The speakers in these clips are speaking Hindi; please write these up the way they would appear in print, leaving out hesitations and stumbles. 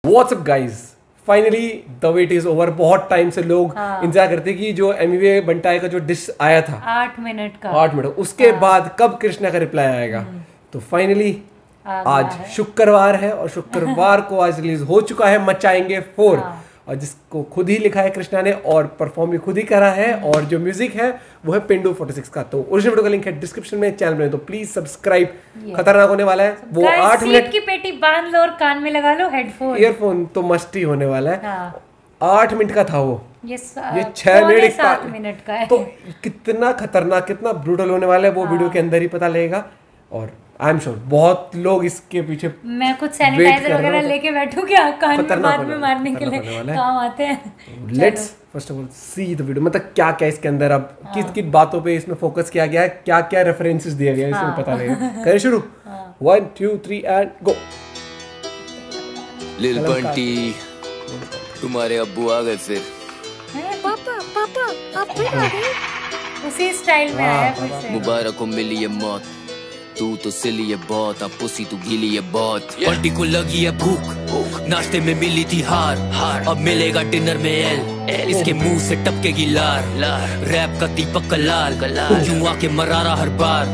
WhatsApp guys, finally the wait is over. बहुत टाइम से लोग इंतजार करते कि जो एमवे बंटाई का जो डिश आया था 8 मिनट उसके बाद कब कृष्णा का रिप्लाई आएगा। तो फाइनली आज शुक्रवार है और शुक्रवार को आज रिलीज हो चुका है मचाएंगे 4, और जिसको खुद ही लिखा है कृष्णा ने और परफॉर्म भी खुद ही करा है, और जो म्यूजिक है वो है पेंडू 46 का। तो ओरिजिनल वीडियो का लिंक है डिस्क्रिप्शन में, चैनल में, तो प्लीज सब्सक्राइब। खतरनाक होने वाला है वो। 8 मिनट की पेटी बांध लो और कान में लगा लो हेडफोन, ईयरफोन, तो मस्त ही होने वाला है। 8 मिनट का था वो, ये 6 मिनट 7 मिनट का है। तो कितना खतरनाक, कितना ब्रूटल होने वाला है वो वीडियो के अंदर ही पता लगेगा। और आई एम श्योर बहुत लोग इसके पीछे, मैं कुछ सैनिटाइजर वगैरह लेके बैठू क्या कान में बाद में मारने के लिए काम आते हैं। Let's first of all see the video, मतलब क्या क्या इसके अंदर अब किस किस बातों पे इसमें फोकस किया गया है, क्या क्या रेफरेंसेस दिए गए हैं, इसमें पता लगेगा। करें शुरू। 1 2 3 एंड गो। लिल बंटी, तुम्हारे अब्बू आ गए फिर। पापा आप फिर आ गए। उसी स्टाइल में आया फिर से। मुबारक हो मिली ये मौत, तू तो सिली है बहुत, अब पुसी तू गीली है बहुत। बंटी को लगी है भूख, नाश्ते में मिली थी हार, अब मिलेगा डिनर में एल, इसके मुंह से टपकेगी लार। रैप का दीपक का लाल, यूं आके मरारा हर बार।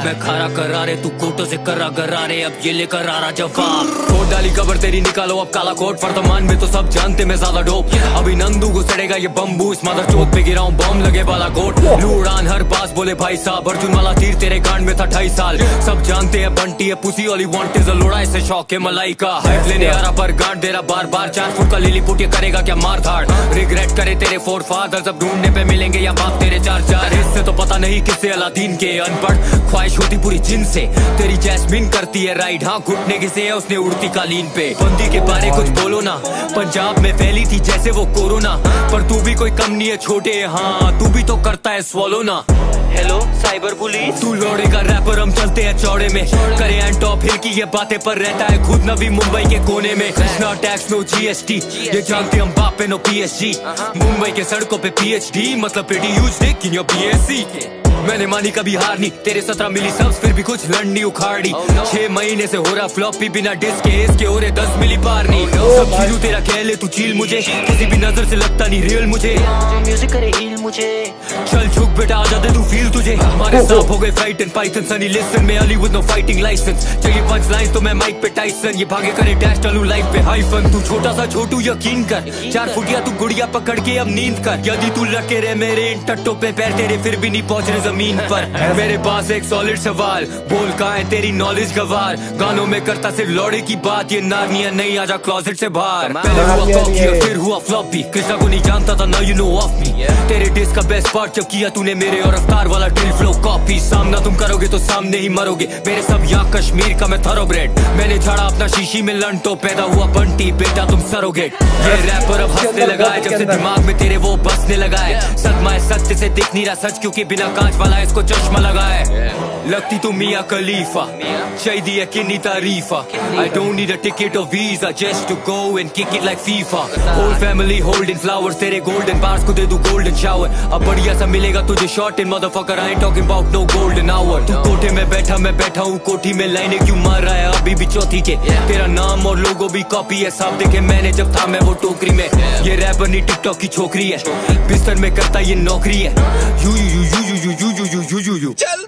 मैं खारा करारे, तू कोटो से करा गरारे, अब ये लेकर आ रहा जवाब। कोट डाली कबर तेरी, निकालो अब काला कोट। वर्तमान में तो सब जानते मैं ज्यादा डोप, अभी नंदू को सड़ेगा ये बम्बू। इस मदर चौथ पे गिराऊं बम, लगे बाला कोट। लूड़ान हर बास बोले भाई साहब, अर्जुन वाला तीर तेरे कांड में था 28 साल। सब जानते हैं बंटी है pussy, all he want is a लोड़ा, इससे शौक है मलाई का। हाइट लेने आ रहा पर गांड दे रहा बार बार। 4 फुट का लिली पुट, ये करेगा क्या मार धाड़। रिग्रेट करे तेरे फोर फादर, सब ढूंढने पे मिलेंगे या बाप तेरे 4 हिस्से। तो पता नहीं किससे अलादीन के, अनपढ़ ख्वाहिश होती पूरी जिन से। तेरी जैस्मिन करती है राइड, हाँ घुटने किसे है उसने उड़ती कालीन पे। बंदी के बारे कुछ बोलो ना, पंजाब में फैली थी जैसे वो कोरोना। पर तू भी कोई कम नहीं है छोटे, हाँ तू भी तो करता है स्वॉलो ना। हेलो साइबर पुलिस, तू लौड़े का रैपर, हम चलते हैं चौड़े में। करे एंड टॉप हिल की ये बातें, पर रहता है खुद नबी मुंबई के कोने में। नो टैक्स नो जीएसटी, ये जानते हम बाप पे नो पीएसजी। मुंबई के सड़कों पे पीएचडी, मतलब pretty huge Dick in your BSc. मैंने मानी कभी हार नहीं, तेरे 17 मिली सब्स फिर भी कुछ लड़नी उखाड़ी। 6 महीने से हो रहा फ्लॉपी, बिना डिस्क के इसके हो रहे 10 मिली पार नहीं। सब चीजू तेरा खेल है, तू चील मुझे, किसी भी नजर से लगता नहीं रियल मुझे। म्यूजिक करे हील मुझे, चल झुक बेटा आजा दे तू फील तुझे। हमारे साथ हो गए fight and python, Sunny listen में Ali with no fighting license. चाहिए 5 लाइंस तो मैं माइक पे टाइसन, ये भागे करे डैश डालू लाइफ पे हाइफन। तू छोटा सा छोटू यकीन कर, 4 फुटिया तू गुड़िया पकड़ के अब नींद कर। यदि तू लगे रहे मेरे इन टट्टों पे पैर तेरे, फिर भी नहीं पहुंच रहे जमीन पर। मेरे पास एक सॉलिड सवाल, बोल कहाँ है तेरी नॉलेज गवार। गानों में करता सिर्फ लौड़े की बात, ये नारनिया नहीं आजा क्लोजेट से बाहर। पहले हुआ कॉकी और फिर हुआ फ्लॉपी, कृष्णा को नहीं जानता था now you know of me. तेरे डिस्क का बेस्ट पार्ट जब किया तूने मेरे और अफ्तार वाला ड्रिल फ्लो कॉपी। सामना तुम करोगे तो सामने ही मरोगे, मेरे सब यहाँ कश्मीर का मैं थॉरोब्रेड। मैंने झाड़ा अपना शीशी में लन, तो पैदा हुआ बंटी बेटा तुम सरोगेट। ये रैपर अब हंसने लगा है, जब से दिमाग में तेरे वो बसने लगा है। सदमा है सत्य से दिख नहीं रहा सच, क्योंकि बिना कांच वाला इसको चश्मा लगा है। लगती तू मियां खलीफा, चाहिए है कितनी तारीफा। I don't need a ticket or visa just to go and kick it like FIFA. Whole family holding flowers, तेरे golden bars को दे दूं golden shower। अब बढ़िया सा मिलेगा तुझे short in motherfucker, I ain't talking about no golden hour। तू कोठे में बैठा, मैं बैठा हूँ कोठी में, लाइनें क्यों मार रहा है अभी भी चौथी के। तेरा नाम और लोगो भी कॉपी है, साफ देखे मैंने जब था मैं वो टोकरी में। ये रैपर नहीं टिकटॉक की छोकरी है, बिस्तर में करता ये नौकरी है। You you you you you you you you you you चल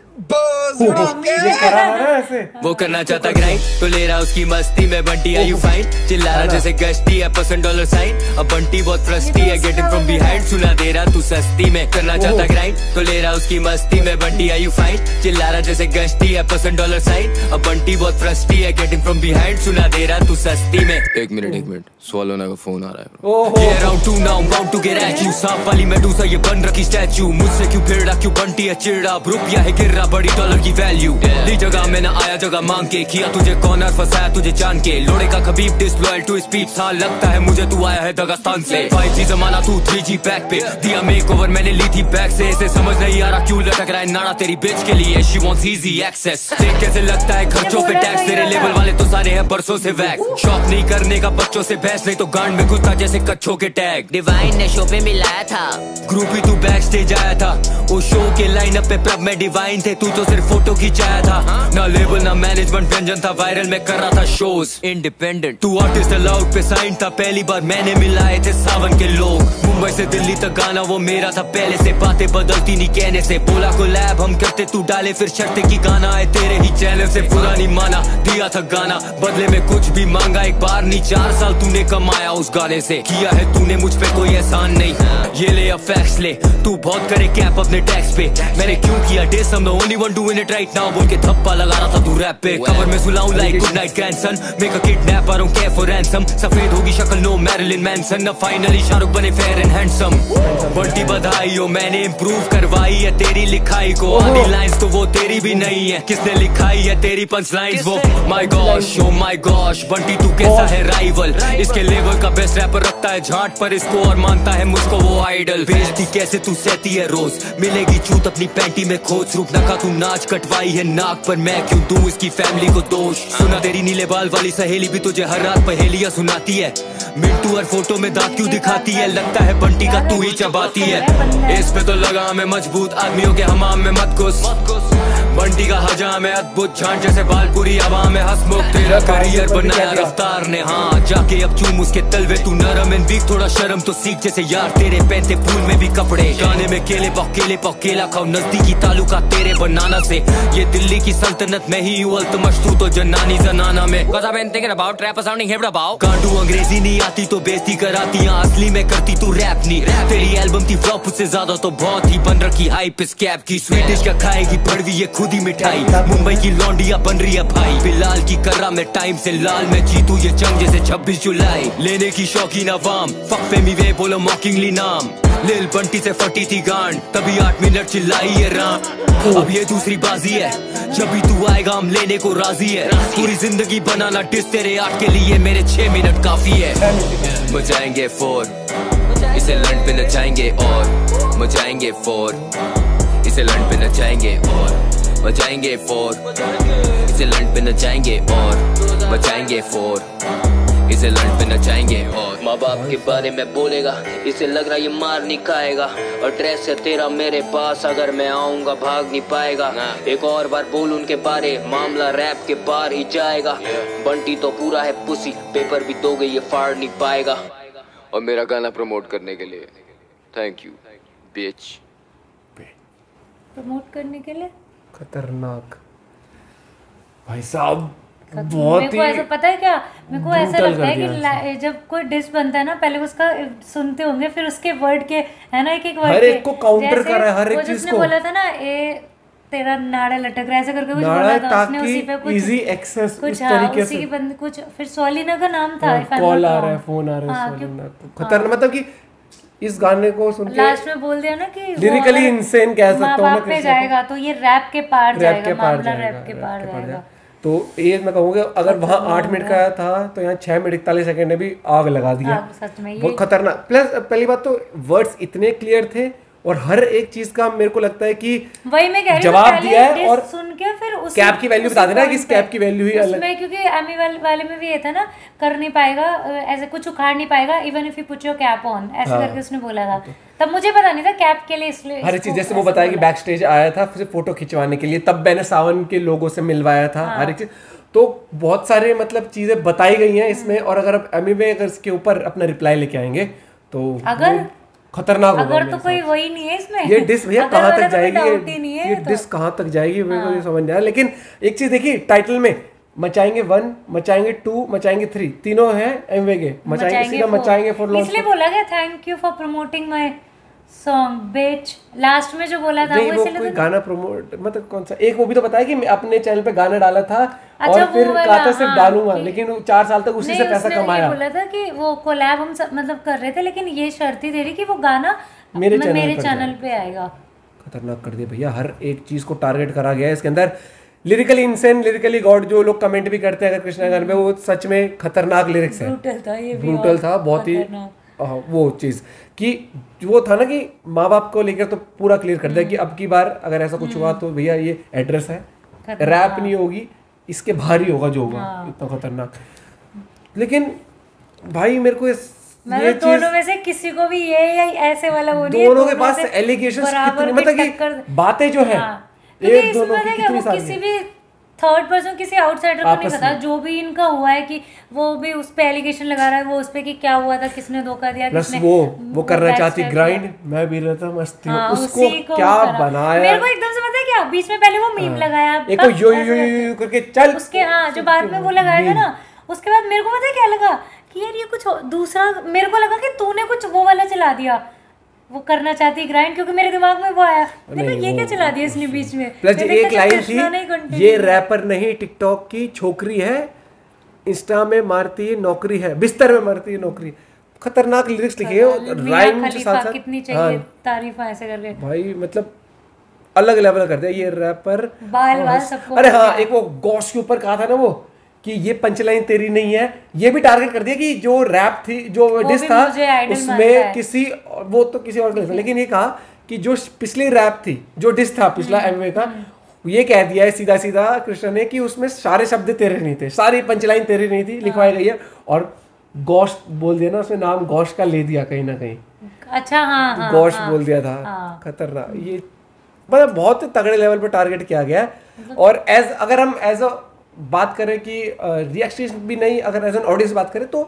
वो करना चाहता ग्राइंड, तो ले रहा उसकी मस्ती में। बंटी आर यू फाइन, चिल्ला रहा जैसे गश्ती है $% अब बंटी बहुत फ्रस्टी है, गेटिंग फ्रॉम बिहाइंड सुना दे रहा तू सस्ती में। करना चाहता ग्राइंड, तो ले रहा उसकी मस्ती में। बंटी आर यू फाइन, चिल्ला रहा जैसे गश्ती है $% अब बंटी बहुत फ्रस्टी है, गेटिंग फ्रॉम बिहाइंड सुना दे रहा तू सस्ती में। एक मिनट स्वालोना का फोन आ रहा है। ये round 2 now bound to get at you. सांप वाली मेडूसा ये बन रखी स्टैचू, मुझसे क्यों फिर रहा, क्यों बंटी है चिड़ा। रुपया है गिर रहा बड़ी डॉलर की वैल्यू। ली जगह में ना आया जगह मांग के, किया तुझे कॉर्नर फंसाया तुझे जान के। लोड़े का खबीब डिसलॉयल टू स्पीड, सा लगता है मुझे तू आया है दगास्तान से। 5G जमाना तू 3G पैक पे, दिया मेक ओवर मैंने ली थी बैक से। इसे समझ नहीं आ रहा क्यों लटक रहा है नाड़ा तेरी बिच के लिए, शी वांट्स इजी एक्सेस। देख कैसे लगता है खर्चों पे टैक्स, तेरे लेवल वाले तो सारे हैं बरसों से वैक्स। शॉप नहीं करने का बच्चों से बहस, नहीं तो गांड में घुसता जैसे कच्छों के टैग। डिवाइन ने शो पे मिलाया था, ग्रुप ही तू बैक स्टेज आया था। वो शो के लाइनअप पे प्रब में डिवाइन थे, तू तू तो सिर्फ फोटो खिंचाया था, ना लेबल ना मैनेजमेंट, व्यंजन था वायरल, मैं कर रहा था शोज इंडिपेंडेंट। तू आर्टिस्ट अलाउड पे साइन था, पहली बार मैंने मिलाए थे सावन के लोग। मुंबई से दिल्ली तक गाना वो मेरा था पहले से, बातें बदलती नहीं कहने से। बोला को लैब हम करते, तू डाले फिर शर्त की गाना है तेरे ही चैनल से। पूरा नहीं माना, दिया था गाना, बदले में कुछ भी मांगा, एक बार नहीं 4 साल तूने कमाया उस गाने से। किया है तूने मुझ पे कोई एहसान नहीं, ये ले अब फैक्स ले, तू बहुत करे कैप अपने टैक्स पे। मैंने क्यों किया dish, I'm the only one doing it right now, बोल के थप्पा लगा रहा था तू रैप पे। कवर में सुलाऊं like good night grandson, make a kidnap, I don't care for ransom। सफेद होगी शक्ल नो मैरिलिन मैनसन, अब फाइनली शाहरुख बने फेयर एंड हैंडसम। बंटी बधाई हो, मैंने इम्प्रूव करवाई है तेरी लिखाई को। आधी लाइंस तो वो तेरी भी नहीं है, किसने लिखाई है तेरी पंच लाइंस वो। My gosh oh my gosh, Bunty तू कैसा है राइवल, इसके लेवल का बेस्ट रैपर रखता है झाट पर इसको, और मानता है मुझको वो आइडल। बेइज्जती कैसे तू सहती है रोज, मिलेगी चूत अपनी पैंटी में खोज। रूप नका तू नाच कटवाई है नाक पर, मैं क्यों दूं इसकी फैमिली को दोष। सुना तेरी नीले बाल वाली सहेली भी तुझे हर रात पहेलियां सुनाती है, मिंटू और फोटो में दांत क्यों दिखाती है, लगता है बंटी का तू ही चबाती है। इस पे तो लगा मैं मजबूत, आदमियों के हमाम में मत घुस। बंटी का हजाम है अद्भुत, झांझ जैसे बाल पूरी हवा में हंसमुख। तेरा करियर बनाया रफ्तार ने, हाँ जाके अब चूम उसके तलवे। तू नरम एंड वीक, थोड़ा शर्म तो सीख, जैसे यार तेरे पहनते फूल में भी कपड़े। गाने में केले केला खाओ, नजदीकी तालुका तेरे बनाना से। ये दिल्ली की सल्तनत में ही हूँ अल्तमश, तू तो जनानी जनाना में। Cause I've been thinking about rap sounding hip about। कांडू अंग्रेजी नहीं आती तो बेइज्जती कराती, असली में करती तू रैप नहीं। तेरी एल्बम थी फ्लॉप, उससे ज्यादा तो बहुत ही बन रखी हाइप इस कैप की। स्वीडिश क्या खाएगी बड़वी ये खुद ही मिठाई, मुंबई की लौंडिया बन रही है भाई। बिलाल की कर्रा में टाइम से लाल में जीतू ये जंग जैसे 26 जुलाई। लेने की शौकीन अवाम, फक फेमी वे बोलो मॉकिंगली नाम। लिल बंटी से फटी थी गांड, तभी 8 मिनट चिल्लाई ये राम। अब ये दूसरी बाजी है, जब भी तू आएगा हम लेने को राजी है। पूरी जिंदगी बनाना डिस तेरे 8 के लिए, मेरे 6 मिनट काफी है। मचाएंगे 4, इसे लंड पे नचाएंगे और मचाएंगे 4, इसे लंड पे नचाएंगे और मचाएंगे 4, इसे लंड पे नचाएंगे और मचाएंगे 4, इसे लंड पे नचाएंगे और। माँ बाप के बारे में बोलेगा, इसे लग रहा ये मार नहीं खाएगा। और ड्रेस है तेरा मेरे पास, अगर मैं आऊंगा भाग नहीं पाएगा। एक और बार बोल उनके बारे, मामला रैप के बाहर ही जाएगा। बंटी तो पूरा है पुसी, पेपर भी दोगे ये फाड़ नहीं पाएगा। और मेरा गाना प्रमोट करने के लिए थैंक यू बिच। प्रमोट करने के लिए खतरनाक भाई साहब, बहुत मेरे को ऐसा पता है क्या, मेरे को ऐसा लगता है कि जब कोई डिश बनता है ना, पहले उसका सुनते होंगे, फिर उसके वर्ड के है ना, एक एक वर्ड हर एक को काउंटर कर रहा है, हर एक चीज को। बोला था ना ए तेरा नाड़ा लटक रहा है, ऐसे करके कुछ बोला था उसने, उसी पे कुछ इजी एक्सेस कुछ तरीके से कुछ। फिर सोलिना का नाम था, कॉल आ रहा है, फोन आ रहा है, सोलिना खतरनाक। मतलब कि इस गाने को सुन के लास्ट में बोल दिया ना कि लिरिकली इंसेन कह सकता हूं मैं, पे जाएगा तो ये रैप के पार जाएगा, मामला रैप के पार जाएगा। तो ये मैं कहूँगा अगर वहाँ 8 मिनट का था तो यहाँ 6 मिनट 41 सेकंड ने भी आग लगा दिया। सच में बहुत खतरनाक। प्लस पहली बात तो वर्ड्स इतने क्लियर थे और हर एक चीज का मेरे को लगता है कि वही मैं कह रही जवाब दिया है। और सुन के फिर उस कैप की वैल्यू बता देना कि इस कैप की वैल्यू ही अलग है, क्योंकि एमी वाले में भी ये था ना, कर नहीं पाएगा ऐसे, कुछ उखाड़ नहीं पाएगा even if you put your cap on, ऐसे करके उसने बोला था। तब मुझे पता नहीं था कैप के लिए, इसलिए हर चीज जैसे वो बताया कि बैक स्टेज आया था सिर्फ फोटो खिंचवाने के लिए, तब मैंने सावन के लोगों से मिलवाया था। हर एक चीज तो बहुत सारे मतलब चीजें बताई गई हैं इसमें। और अगर आप एमी में अगर इसके ऊपर अपना रिप्लाई लेके आएंगे तो अगर खतरनाक होगा। अगर तो कोई वही नहीं है इसमें, ये डिस भैया कहाँ तक जाएगी, ये तो। डिस कहाँ तक जाएगी मेरे को ये समझ नहीं आया। लेकिन एक चीज देखिए टाइटल में, मचाएंगे 1, मचाएंगे 2, मचाएंगे 3, तीनों है एमवे के। मचाएंगे 4 लॉन्च, इसलिए बोला गया thank you for promoting my song bitch. Last में जो बोला था वो इसलिए कोई गाना प्रमोट मतलब कौन सा एक वो भी तो बताया कि मैं अपने चैनल पे गाना डाला था। अच्छा, और फिर कहा था सिर्फ डालूंगा, लेकिन 4 साल तक उसी से पैसा कमाया। बोला था कि वो कोलैब हम मतलब कर रहे थे, लेकिन ये शर्त ही दे रही कि वो गाना मेरे चैनल पे आएगा। खतरनाक कर दिया भैया, हर एक चीज को टारगेट करा गया है इसके अंदर। लिरिकली इंसेन, लिरिकली गॉड, जो लोग कमेंट भी करते हैं अगर कृष्णा गाने पे, वो सच में खतरनाक लिरिक्स है। ब्रूटल था बहुत ही। वो चीज कि वो था ना कि माँ बाप को लेकर तो पूरा क्लियर कर दिया कि अब की बार अगर ऐसा कुछ हुआ तो भैया ये एड्रेस है, रैप नहीं होगी, इसके बाहर ही होगा जो होगा। इतना खतरनाक। लेकिन भाई मेरे को ये दोनों में से किसी को भी ये या ऐसे वाला वो नहीं है, दोनों के पास एलिगेशंस कितने, मतलब कि बातें जो है क्योंकि एक इसमें दोनों पता की है क्या, कितनी वो सारी किसी है। भी थर्ड पर्सन, किसी आउटसाइडर को नहीं आपस पता। में। जो भी इनका हुआ है कि वो भी उस पे एलिगेशन लगा रहा है, वो उस पे कि क्या हुआ था, किसने धोखा दिया, प्लस किसने वो करना चाहती backstab ग्राइंड, किया। मैं भी रहता मस्ती में, हाँ, उसको उसी को क्या वो करा। बनाया। मेरे को एकदम से पता है क्या, बीच में पहले वो मीम लगाया, एक को यो यो ऐसे यो करके। यो करके चल, उसके हाँ, जो बाद में वो लगाया था मीम। ना, उसके बाद मेरे को पता है क्या लगा कि यार ये कुछ दूसरा, मेरे को लगा कि तूने कुछ वो वाला चला दिया, वो करना चाहती ग्राइंड, क्योंकि मेरे दिमाग में वो आया, देखो ये क्या चला दिया इसने बीच में। प्लस मैंने एक कहा, लाइन कृष्णा ने थी, continue ये किया। रैपर नहीं टिकटॉक की छोकरी है, इंस्टा में मारती है नौकरी है, बिस्तर में मारती है नौकरी। खतरनाक लिरिक्स लिखे हैं, मियां राइम के खलीफा साथ साथ। कितनी हाँ चाहिए तारीफ ऐसे करके, भाई मतलब अलग लेवल कर दिया ये रैपर। बाल सबको अरे हाँ, बोल दिया। एक वो गॉश के ऊपर कहा था ना वो कि ये पंचलाइन तेरी नहीं है, ये भी टारगेट कर दिया कि जो रैप थी, जो डिस भी था मुझे idol मानता उसमें है। किसी, वो तो किसी और का, लेकिन ये कहा कि जो पिछली रैप थी, जो डिस था पिछला एमवे का, ये कह दिया है सीधा सीधा कृष्ण ने कि उसमें सारे शब्द तेरे नहीं थे, सारी पंचलाइन तेरी नहीं थी, लिखवाई गई है। और गॉश बोल दिया ना, उसमें नाम गॉश का ले दिया कहीं ना कहीं, अच्छा हाँ हाँ गॉश हाँ, बोल दिया था। हाँ। खतरनाक, ये मतलब बहुत तगड़े लेवल पर टारगेट किया गया है। और अगर हम एज अ बात करें कि रिएक्शन भी नहीं, अगर एज एन ऑडियंस बात करें तो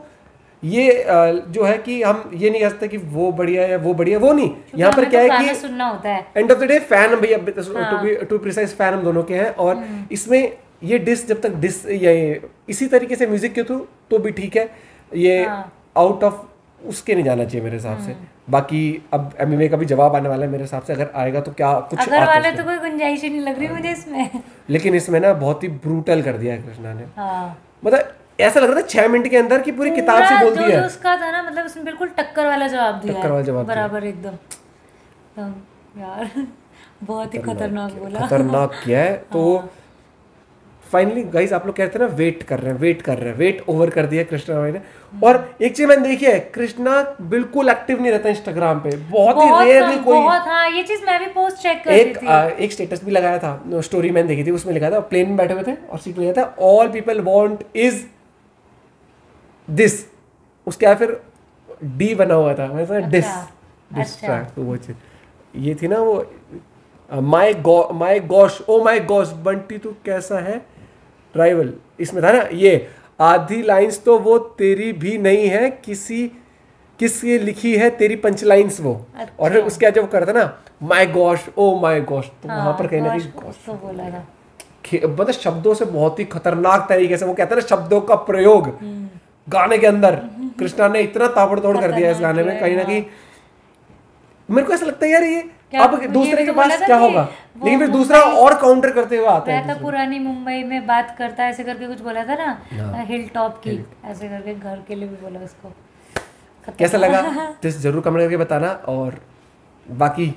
ये जो है कि हम ये नहीं कह सकते कि वो बढ़िया है वो बढ़िया, वो नहीं। यहाँ पर हमें क्या तो है गाना कि सुनना होता है। End of the day fan हम भैया, टू प्रिसाइज फैन हम दोनों के हैं। और इसमें ये डिस, जब तक डिस ये इसी तरीके से म्यूजिक के थ्रू तो भी ठीक है, ये आउट ऑफ उसके नहीं जाना चाहिए मेरे हिसाब से। बाकी अब एमएमए का भी जवाब आने वाला है मेरे हिसाब से, अगर आएगा तो क्या कुछ अगर आता वाले है तो कोई गुंजाइश ही नहीं लग रही मुझे इसमें। लेकिन इसमें ना बहुत ही ब्रूटल कर दिया है कृष्णा ने। हाँ, मतलब ऐसा लग रहा था 6 मिनट के अंदर की पूरी किताब से बोल जो दिया जो है। उसका था ना, मतलब उसने बिल्कुल टक्कर वाला जवाब दिया टक्कर वाला जवाब दिया। बराबर एकदम। यार बहुत ही खतरनाक बोला। खतरनाक किया है। तो फाइनली गाइस, आप लोग कहते हैं ना वेट कर रहे हैं, वेट ओवर कर दिया कृष्णा भाई ने। और एक चीज मैंने देखी है, कृष्णा बिल्कुल एक्टिव नहीं रहता इंस्टाग्राम पे, बहुत ही रेयरली कोई। बहुत, हाँ, ये चीज मैं भी पोस्ट चेक करती थी। एक स्टेटस भी लगाया था, स्टोरी मैंने देखी थी, उसमें लिखा था, प्लेन में बैठे हुए थे और सीट में लिखा था all people want is this, उसके फिर डी बना हुआ था, मैं समझा डिस्ट्रैक्ट। तो वो चीज ये थी ना, वो my gosh, oh my gosh Bunty तू कैसा है राइवल, इसमें था ना ये आधी लाइंस तो वो तेरी भी नहीं है, किसकी लिखी है तेरी पंच लाइंस वो। और फिर उसके बाद जब करता ना my gosh, oh my gosh, तो वहां पर कहीं ना कहीं गॉश तो बोला था, मतलब शब्दों से बहुत ही खतरनाक तरीके से, वो कहते हैं ना शब्दों का प्रयोग गाने के अंदर कृष्णा ने इतना ताबड़तोड़ कर दिया इस गाने में, कहीं ना कहीं मेरे को ऐसा लगता है यार ये अब दूसरे के पास क्या होगा, लेकिन फिर दूसरा और काउंटर करते हुए आता है। रहता पुरानी मुंबई में बात करता है ऐसे करके कुछ बोला था ना, हिल टॉप की ऐसे करके घर के लिए भी बोला उसको। कैसा लगा तो जरूर कमेंट करके बताना। और बाकी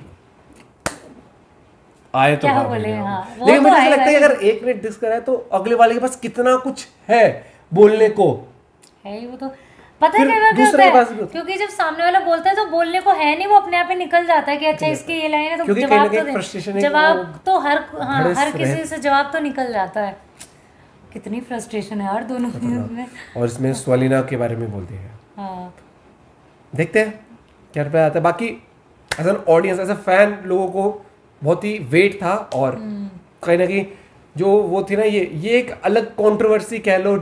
आए तो क्या बोले, हाँ, लेकिन मुझे ऐसा लगता है कि अगर एक मिनट डिस्क करा है तो अगले वाले के पास कितना कुछ है बोलने को है ही। वो तो पता है क्या होता है, क्योंकि जब सामने वाला बोलता है तो बोलने को है नहीं, वो अपने आप ही निकल जाता है कि अच्छा इसकी ये लाइन है, तो जवाब तो हर किसी से जवाब तो निकल जाता है। कितनी फ्रस्ट्रेशन है यार दोनों में। और इसमें स्वलिना के बारे में बोलते हैं, हाँ, देखते हैं क्या रिप्लाई आता है। बाकी as an audience, as a fan, लोगों को बहुत ही वेट था। और कहीं ना कहीं जो वो थी ना, ये एक अलग कंट्रोवर्सी कह लो,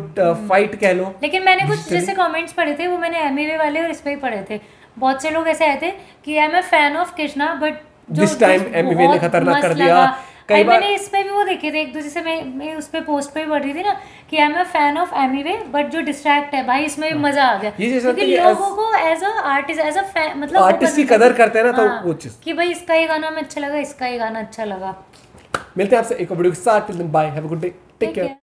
फाइट कह लो। लेकिन मैंने कुछ जैसे कमेंट्स पढ़े थे, वो मैंने एमवे वाले और इस पे ही पढ़े थे। बहुत से लोग ऐसे आए थे कि I am a fan of Krishna, but this time Amway ने खतरनाक कर दिया। कई बार मैंने इस पे भी वो देखे थे एक दूसरे से, मैं उस पे पोस्ट पे भी पढ़ रही थी ना कि I am a fan of Amway, but जो डिस्ट्रैक्ट है भाई, इसमें भी मजा आ गया, क्योंकि लोगों को as a artist, as a fan, मतलब आर्टिस्ट की कदर करते हैं ना, तो वो चीज कि भाई इसका ये गाना में अच्छा लगा, इसका ये गाना अच्छा लगा। मिलते हैं आपसे एक वीडियो के साथ। Bye, have a good day, take care.